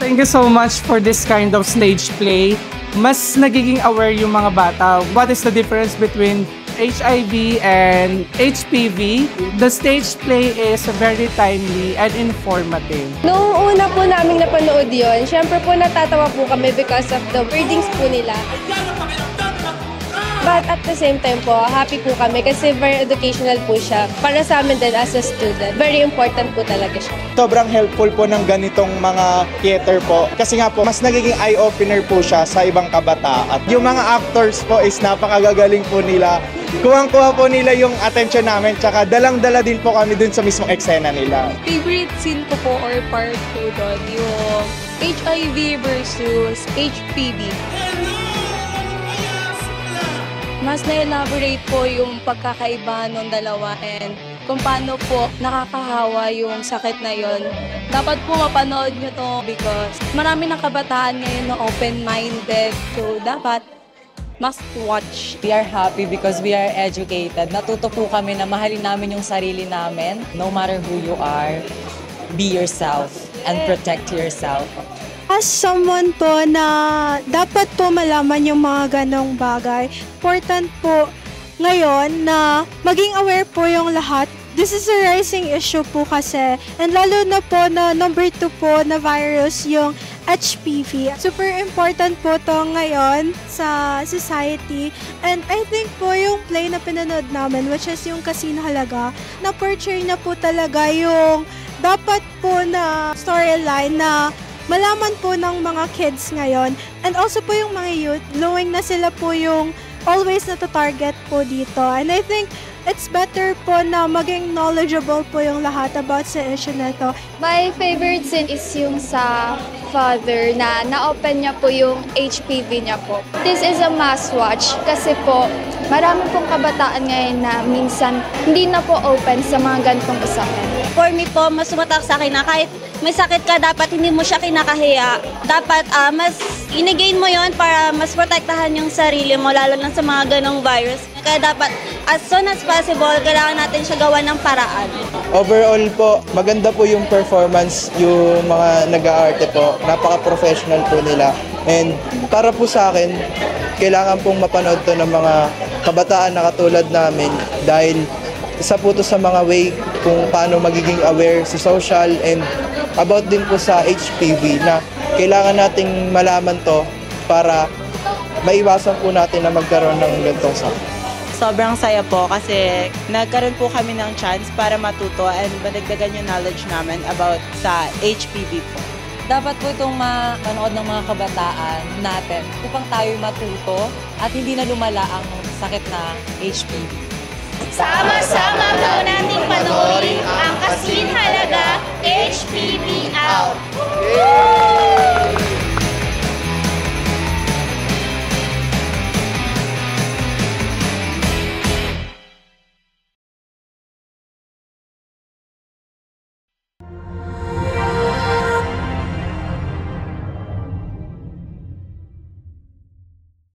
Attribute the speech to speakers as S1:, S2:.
S1: Thank you so much for this kind of stage play. Mas nagiging aware yung mga bata. What is the difference between HIV and HPV? The stage play is very timely and informative.
S2: Noong una po namin napanood yun, syempre po natatawa po kami because of the wordings po nila. But at the same time po, happy po kami kasi very educational po siya. Para sa amin din as a student, very important po talaga siya.
S3: Sobrang helpful po ng ganitong mga theater po. Kasi nga po, mas nagiging eye-opener po siya sa ibang kabataan. Yung mga actors po is napakagagaling po nila. Kuwang-kuha po nila yung attention namin, tsaka dalang-dala din po kami dun sa mismong eksena nila.
S4: Favorite scene ko po or part ko doon, yung HIV versus HPV. Mas na-elaborate po yung pagkakaiba ng dalawa and kung paano po nakakahawa yung sakit na yon. Dapat po mapanood nyo to because marami ng kabataan ngayon na open-minded. So dapat must watch.
S5: We are happy because we are educated. Natuto po kami na mahalin namin yung sarili namin. No matter who you are, be yourself and protect yourself.
S6: As someone po na dapat po malaman yung mga ganong bagay, important po ngayon na maging aware po yung lahat. This is a rising issue po kasi, and lalo na po na number 2 po na virus yung HPV. Super important po to ngayon sa society. And I think po yung play na pinanood namin, which is yung Kasino Halaga, na-portray na po talaga yung dapat po na storyline na malaman po ng mga kids ngayon. And also po yung mga youth, knowing na sila po yung always na-target po dito. And I think it's better po na maging knowledgeable po yung lahat about sa issue na ito.
S2: My favorite scene is yung sa father na na-open niya po yung HPV niya po. This is a must watch kasi po marami pong kabataan ngayon na minsan hindi na po open sa mga ganitong usapan.
S7: For me po, mas tumatak sa akin na kahit may sakit ka, dapat hindi mo siya kinakahiya. Dapat mas inigain mo yon para mas protektahan yung sarili mo, lalo na sa mga ganong virus. Kaya dapat, as soon as possible, kailangan natin siya gawa ng paraan.
S3: Overall po, maganda po yung performance, yung mga nag-aarte po. Napaka-professional po nila. And para po sa akin, kailangan pong mapanood to ng mga kabataan na katulad namin dahil isa po to sa mga way kung paano magiging aware sa social and about din po sa HPV na kailangan nating malaman to para maiwasan po natin na magkaroon ng ganitong sakit.
S5: Sobrang saya po kasi nagkaroon po kami ng chance para matuto and madagdagan yung knowledge namin about sa HPV po. Dapat po itong mapanood ng mga kabataan natin upang tayo matuto at hindi na lumala ang sakit na HPV.
S7: Sama-sama po nating panoorin ang Kasino Halaga HPV Out!